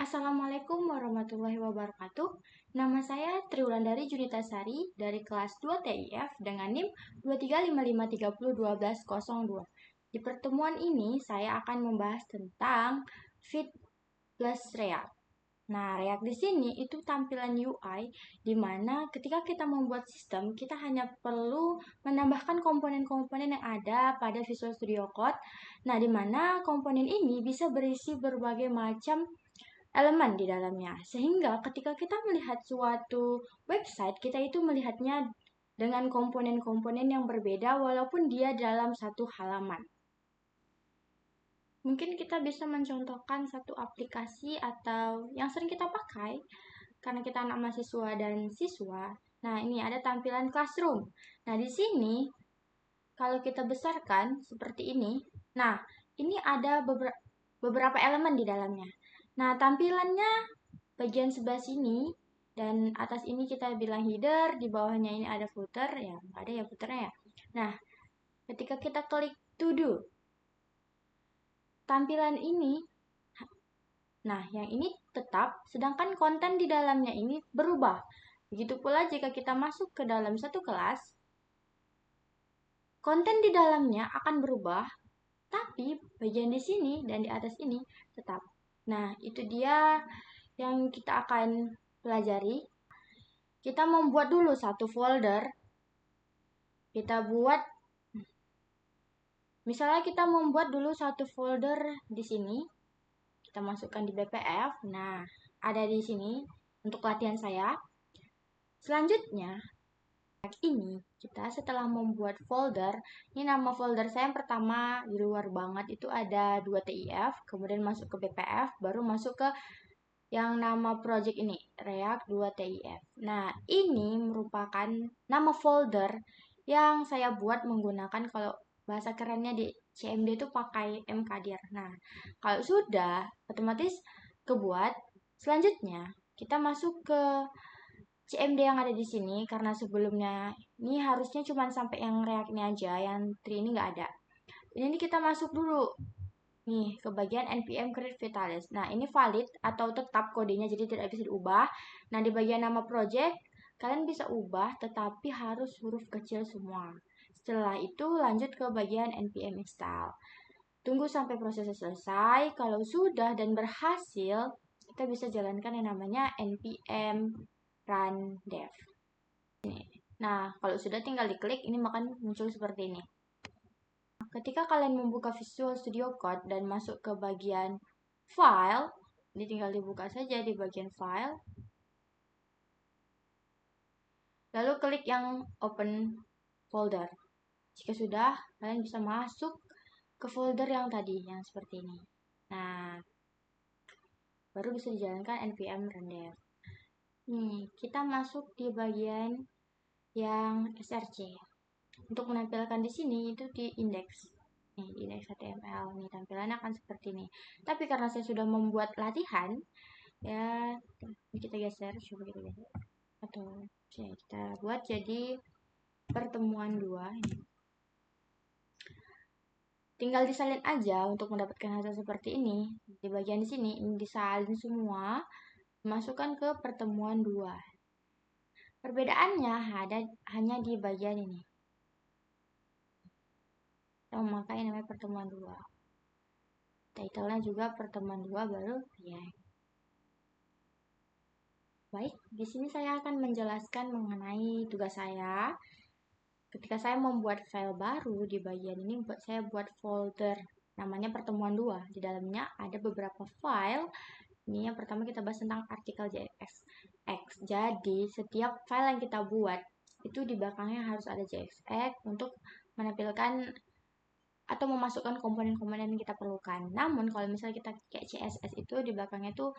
Assalamualaikum warahmatullahi wabarakatuh. Nama saya Triwulandari Junitasari dari kelas 2 TIF dengan NIM 235530120. Di pertemuan ini saya akan membahas tentang Fit plus React. Nah, React di sini itu tampilan UI di mana ketika kita membuat sistem, kita hanya perlu menambahkan komponen-komponen yang ada pada Visual Studio Code. Nah, di mana komponen ini bisa berisi berbagai macam elemen di dalamnya. Sehingga ketika kita melihat suatu website, kita itu melihatnya dengan komponen-komponen yang berbeda walaupun dia dalam satu halaman. Mungkin kita bisa mencontohkan satu aplikasi atau yang sering kita pakai karena kita anak mahasiswa dan siswa. Nah, ini ada tampilan classroom. Nah, di sini kalau kita besarkan seperti ini, nah, ini ada beberapa elemen di dalamnya. Nah, tampilannya bagian sebelah sini dan atas ini kita bilang header, di bawahnya ini ada footer, ya ada ya footernya ya. Nah, ketika kita klik to do, tampilan ini, nah yang ini tetap, sedangkan konten di dalamnya ini berubah. Begitu pula jika kita masuk ke dalam satu kelas, konten di dalamnya akan berubah, tapi bagian di sini dan di atas ini tetap. Nah, itu dia yang kita akan pelajari. Kita membuat dulu satu folder. Misalnya kita membuat dulu satu folder di sini. Kita masukkan di BPF. Nah, ada di sini untuk latihan saya. Selanjutnya, ini kita setelah membuat folder, ini nama folder saya yang pertama di luar banget itu ada 2 TIF, kemudian masuk ke BPF, baru masuk ke yang nama project ini, React 2 TIF. Nah, ini merupakan nama folder yang saya buat menggunakan, kalau bahasa kerennya di CMD itu pakai mkdir. Nah, kalau sudah otomatis kebuat, selanjutnya kita masuk ke CMD yang ada di sini karena sebelumnya ini harusnya cuma sampai yang React ini aja, yang Tri ini nggak ada. Ini kita masuk dulu nih ke bagian npm create vitalis. Nah, ini valid atau tetap kodenya, jadi tidak bisa diubah. Nah, di bagian nama project kalian bisa ubah tetapi harus huruf kecil semua. Setelah itu lanjut ke bagian npm install. Tunggu sampai prosesnya selesai. Kalau sudah dan berhasil, kita bisa jalankan yang namanya npm run dev. Nah, kalau sudah tinggal diklik, ini akan muncul seperti ini. Ketika kalian membuka Visual Studio Code dan masuk ke bagian File, ini tinggal dibuka saja di bagian File. Lalu klik yang Open Folder. Jika sudah, kalian bisa masuk ke folder yang tadi, yang seperti ini. Nah, baru bisa dijalankan npm run dev. Nih, kita masuk di bagian yang src. Untuk menampilkan di sini itu di index. Nih, index HTML. Nih, tampilannya akan seperti ini. Tapi karena saya sudah membuat latihan, ya, ini kita geser, coba kita geser. Atau ya, kita buat jadi pertemuan 2 ini. Tinggal disalin aja untuk mendapatkan hasil seperti ini. Di bagian di sini, ini disalin semua, masukkan ke pertemuan 2. Perbedaannya hanya di bagian ini. Kita memakai namanya pertemuan 2. Title-nya juga pertemuan 2 baru React. Baik, di sini saya akan menjelaskan mengenai tugas saya. Ketika saya membuat file baru di bagian ini, saya buat folder namanya pertemuan 2. Di dalamnya ada beberapa file. Ini yang pertama kita bahas tentang artikel JSX. Jadi, setiap file yang kita buat itu di belakangnya harus ada JSX untuk menampilkan atau memasukkan komponen-komponen yang kita perlukan. Namun kalau misalnya kita kayak CSS itu di belakangnya tuh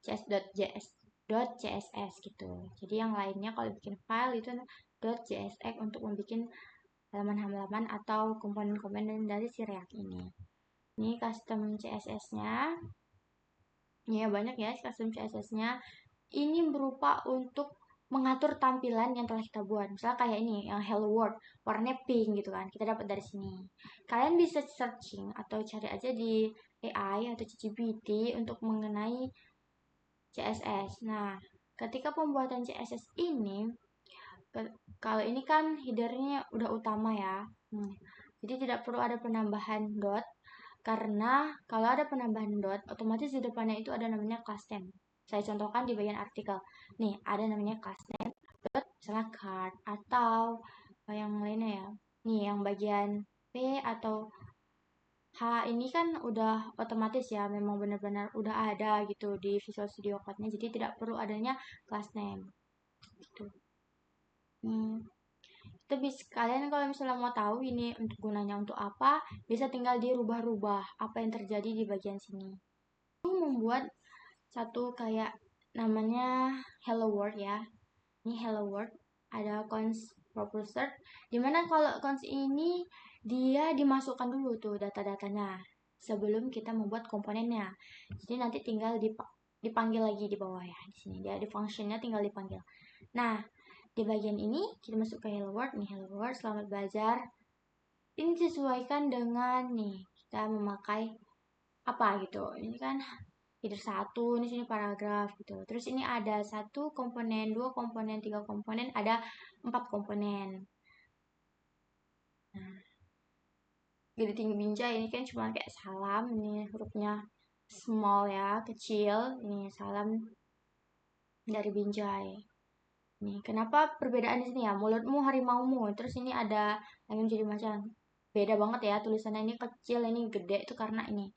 cs.css gitu. Jadi yang lainnya kalau bikin file itu .csx untuk membuat halaman-halaman atau komponen-komponen dari si React ini. Ini custom CSS-nya. Ya banyak ya custom CSS-nya. Ini berupa untuk mengatur tampilan yang telah kita buat. Misalnya kayak ini, yang hello world, warnanya pink gitu kan. Kita dapat dari sini. Kalian bisa searching atau cari aja di AI atau ChatGPT untuk mengenai CSS. Nah, ketika pembuatan CSS ini, kalau ini kan headernya udah utama ya. Jadi tidak perlu ada penambahan dot, karena kalau ada penambahan dot, otomatis di depannya itu ada namanya class name. Saya contohkan di bagian artikel. Nih, ada namanya class name dot misalnya card atau yang lainnya ya. Nih, yang bagian P atau H ini kan udah otomatis ya, memang benar-benar udah ada gitu di Visual Studio Code-nya, jadi tidak perlu adanya class name gitu. Itu bisa kalian kalau misalnya mau tahu ini untuk gunanya untuk apa, bisa tinggal dirubah-rubah apa yang terjadi di bagian sini. Aku membuat satu kayak namanya Hello World ya. Ini Hello World, ada cons proposer, dimana kalau cons ini dia dimasukkan dulu tuh data-datanya sebelum kita membuat komponennya. Jadi nanti tinggal dipanggil lagi di bawah ya. Di sini dia di functionnya tinggal dipanggil. Nah, di bagian ini kita masuk ke Hello World. Nih Hello World, selamat belajar. Ini disesuaikan dengan nih kita memakai apa gitu. Ini kan header 1, ini sini paragraf gitu. Terus ini ada 1 komponen, 2 komponen, 3 komponen, ada 4 komponen. Nah, jadi tinggi binjai ini kan cuma kayak salam, ini hurufnya small ya, kecil. Ini salam dari binjai. Nih, kenapa perbedaan di sini ya? Mulutmu harimaumu. Terus ini ada yang jadi macan. Beda banget ya tulisannya, ini kecil, ini gede itu karena ini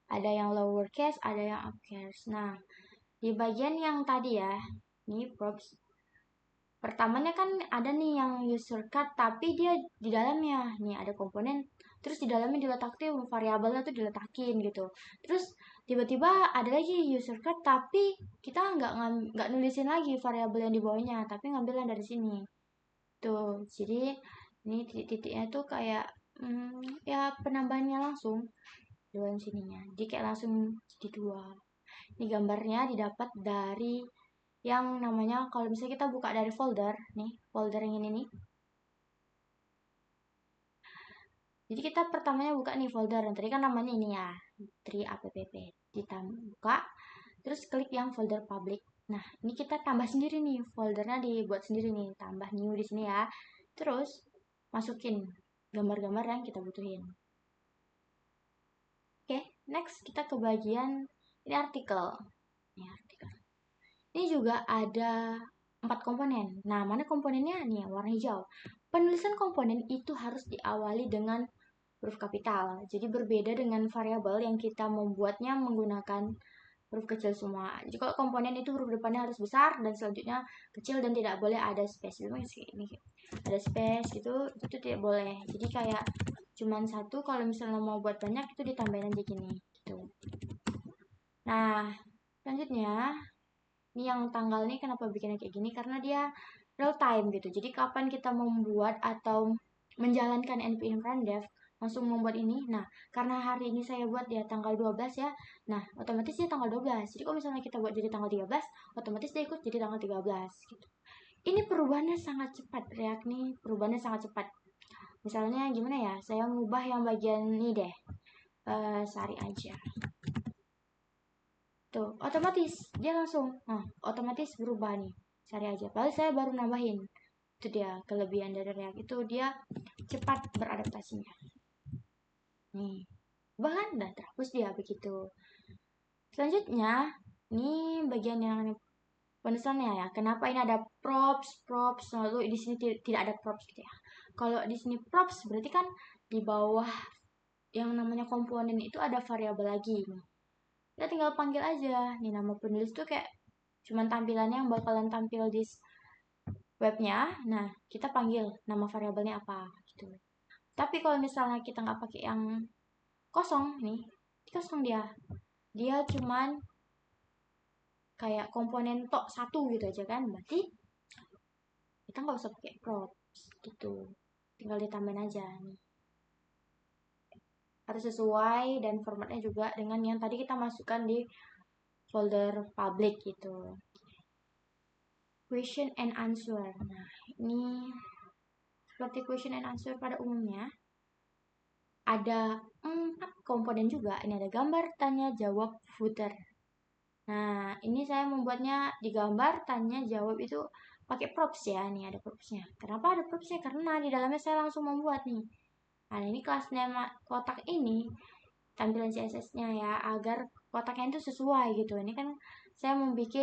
ada yang lowercase, ada yang uppercase. Nah, di bagian yang tadi ya, ini props. Pertamanya kan ada nih yang user card, tapi dia di dalamnya nih ada komponen, terus di dalamnya diletakin variabelnya tuh diletakin gitu. Terus tiba-tiba ada lagi user card, tapi kita nggak nulisin lagi variabel yang di bawahnya, tapi ngambil yang dari sini. Tuh, jadi ini titik-titiknya tuh kayak ya penambahannya langsung dua sininya. Jadi kayak langsung jadi dua. Ini gambarnya didapat dari yang namanya kalau misalnya kita buka dari folder nih, folder yang ini nih. Jadi kita pertamanya buka nih folder, yang tadi kan namanya ini ya, tri app. Kita buka, terus klik yang folder public. Nah, ini kita tambah sendiri nih, foldernya dibuat sendiri nih, tambah new di sini ya. Terus masukin gambar-gambar yang kita butuhin. Oke, next kita ke bagian ini artikel. Ini artikel. Ini juga ada 4 komponen. Nah, mana komponennya? Nih, warna hijau. Penulisan komponen itu harus diawali dengan huruf kapital. Jadi berbeda dengan variabel yang kita membuatnya menggunakan huruf kecil semua. Jadi kalau komponen itu huruf depannya harus besar dan selanjutnya kecil dan tidak boleh ada space. Ini ada space gitu, itu tidak boleh. Jadi kayak cuman satu, kalau misalnya mau buat banyak itu ditambahin aja gini gitu. Nah, selanjutnya ini yang tanggal ini kenapa bikinnya kayak gini, karena dia real time gitu. Jadi kapan kita membuat atau menjalankan npm run dev langsung membuat ini. Nah, karena hari ini saya buat dia tanggal 12 ya. Nah, otomatis dia tanggal 12. Jadi kalau misalnya kita buat jadi tanggal 13, otomatis dia ikut jadi tanggal 13 gitu. Ini perubahannya sangat cepat, React nih perubahannya sangat cepat. Misalnya gimana ya? Saya mengubah yang bagian ini deh. Sari aja. Tuh, otomatis dia langsung, otomatis berubah nih. Sari aja. Padahal saya baru nambahin. Itu dia kelebihan dari React, itu dia cepat beradaptasinya. Nih, bahkan udah terhapus dia begitu. Selanjutnya, ini bagian yang penulisannya ya. Kenapa ini ada props, lalu di sini tidak ada props gitu ya. Kalau di sini props berarti kan di bawah yang namanya komponen itu ada variabel lagi nih. Kita tinggal panggil aja. Nih nama penulis tuh kayak cuman tampilannya yang bakalan tampil di webnya. Nah, kita panggil nama variabelnya apa gitu. Tapi kalau misalnya kita nggak pakai yang kosong nih, kosong dia cuman kayak komponen tok satu gitu aja kan, berarti kita nggak usah pakai props gitu, tinggal ditambahin aja nih. Harus sesuai dan formatnya juga dengan yang tadi kita masukkan di folder public gitu. Question and answer. Nah, ini seperti question and answer pada umumnya, ada 4 komponen juga. Ini ada gambar, tanya, jawab, footer. Nah, ini saya membuatnya di gambar tanya jawab itu pakai props ya. Nih ada propsnya. Kenapa ada propsnya? Karena di dalamnya saya langsung membuat nih. Nah, ini kelas nama kotak ini tampilan CSS-nya ya agar kotaknya itu sesuai gitu. Ini kan saya membuat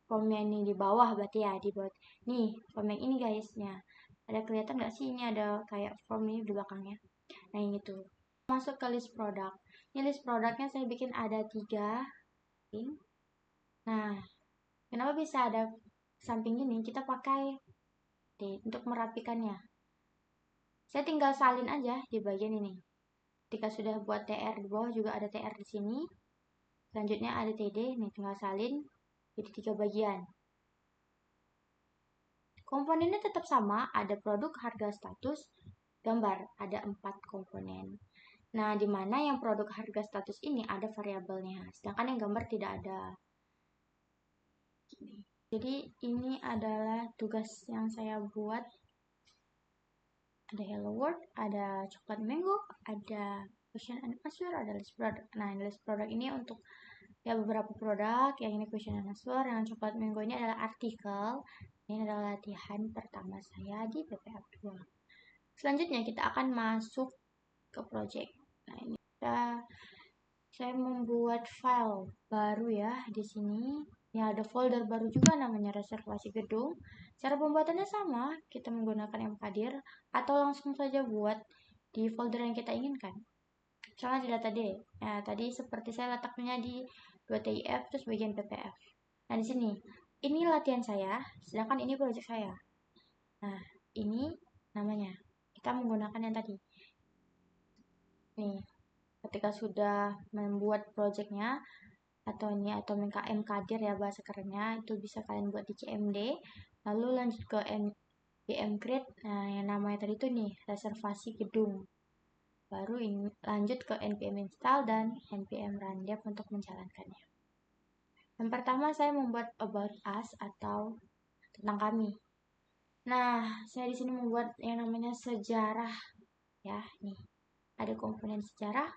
formnya ini di bawah berarti ya dibuat. Nih form yang ini guysnya. Ada kelihatan nggak sih ini ada kayak form ini di belakangnya. Nah ini tuh. Masuk ke list produk. Ini list produknya saya bikin ada 3. Nah, kenapa bisa ada samping ini? Kita pakai untuk merapikannya. Saya tinggal salin aja di bagian ini. Ketika sudah buat TR di bawah juga ada TR di sini. Selanjutnya ada TD, nih tinggal salin jadi 3 bagian. Komponennya tetap sama, ada produk, harga, status, gambar, ada 4 komponen. Nah, di mana yang produk, harga, status ini ada variabelnya, sedangkan yang gambar tidak ada. Jadi ini adalah tugas yang saya buat. Ada hello world, ada coklat mango, ada question and answer, ada list product. Nah, list product ini untuk ya beberapa produk. Yang ini question and answer, yang coklat mango ini adalah artikel. Ini adalah latihan pertama saya di PPF 2. Selanjutnya kita akan masuk ke project. Nah, ini saya membuat file baru ya di sini. Ya ada folder baru juga namanya reservasi gedung. Cara pembuatannya sama, kita menggunakan mkdir atau langsung saja buat di folder yang kita inginkan. Misalnya di data D. Nah, tadi seperti saya letaknya di 2TIF terus bagian PPF. Nah, di sini ini latihan saya, sedangkan ini project saya. Nah, ini namanya. Kita menggunakan yang tadi. Nih, ketika sudah membuat projectnya atau ini atau mkdir ya bahasa kerennya, itu bisa kalian buat di CMD, lalu lanjut ke npm create. Nah, yang namanya tadi itu nih reservasi gedung. Baru ini lanjut ke npm install dan npm run dev untuk menjalankannya. Yang pertama saya membuat about us atau tentang kami. Nah, saya di sini membuat yang namanya sejarah ya. Nih, ada komponen sejarah,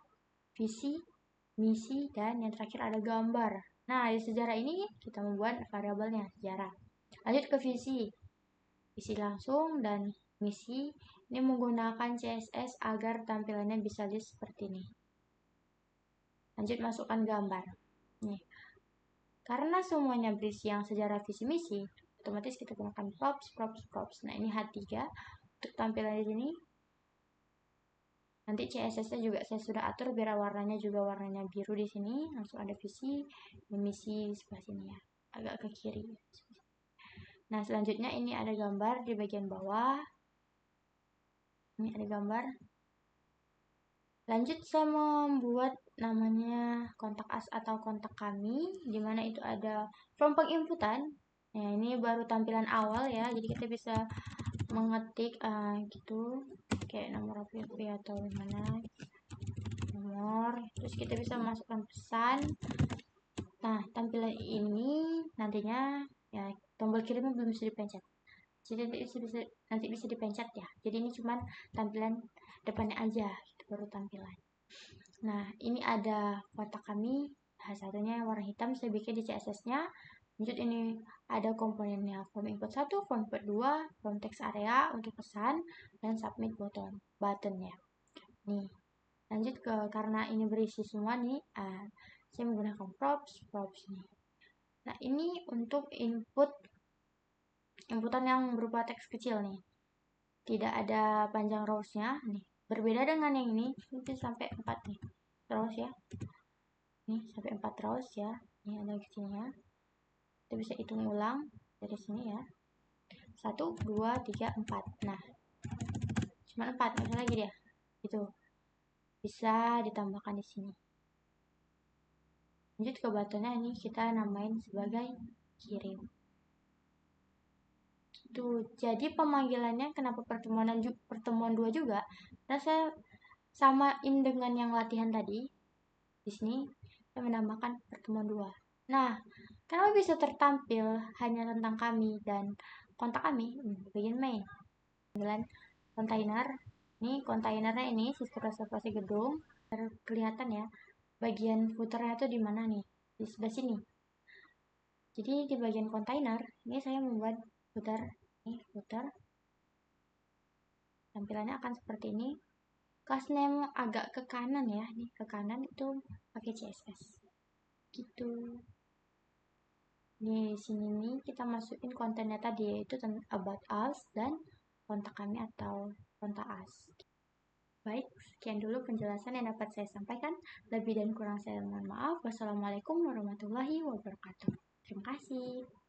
visi, misi, dan yang terakhir ada gambar. Nah, di sejarah ini kita membuat variabelnya sejarah. Lanjut ke visi. Visi langsung dan misi ini menggunakan CSS agar tampilannya bisa list seperti ini. Lanjut masukkan gambar. Nih. Karena semuanya berisi yang sejarah visi misi, otomatis kita gunakan props. Nah, ini H3 untuk tampilan di sini. Nanti CSS-nya juga saya sudah atur biar warnanya juga warnanya biru di sini. Langsung ada visi, misi sebelah sini ya, agak ke kiri. Nah, selanjutnya ini ada gambar di bagian bawah. Ini ada gambar. Lanjut saya membuat namanya kontak us atau kontak kami, di mana itu ada form penginputan. Nah, ini baru tampilan awal ya, jadi kita bisa mengetik gitu kayak nomor OTP atau gimana nomor, terus kita bisa masukkan pesan. Nah, tampilan ini nantinya ya tombol kirimnya belum bisa dipencet, jadi nanti bisa dipencet ya. Jadi ini cuman tampilan depannya aja gitu, baru tampilan. Nah, ini ada kotak kami, satunya warna hitam saya bikin di CSS-nya. Lanjut ini ada komponennya form input 1, form input 2, form text area untuk pesan, dan submit button ya. Nih, lanjut ke karena ini berisi semua nih, saya menggunakan props nih. Nah, ini untuk inputan yang berupa teks kecil nih. Tidak ada panjang rows-nya nih. Berbeda dengan yang ini sampai 4 nih rows ya. Nih sampai 4 rows ya. Ini ada kecilnya. Kita bisa hitung ulang dari sini ya. 1, 2, 3, 4. Nah, cuma 4, nggak lagi dia. Itu bisa ditambahkan di sini. Lanjut ke buttonnya, ini kita namain sebagai kirim. Tuh, jadi pemanggilannya kenapa pertemuan 2 juga? Karena saya samain dengan yang latihan tadi. Di sini saya menambahkan pertemuan 2. Nah, kenapa bisa tertampil hanya tentang kami dan kontak kami? Bagian main. Tampilan kontainer. Ini kontainernya ini sistem reservasi gedung. Kelihatan ya. Bagian footernya itu di mana nih? di sebelah sini. Jadi di bagian kontainer ini saya membuat footer, ini footer. Tampilannya akan seperti ini. Class name agak ke kanan ya, nih ke kanan itu pakai CSS. Gitu. Di sini nih kita masukin kontennya tadi, yaitu about us dan kontak kami atau kontak us. Baik, sekian dulu penjelasan yang dapat saya sampaikan. Lebih dan kurang saya mohon maaf. Wassalamualaikum warahmatullahi wabarakatuh. Terima kasih.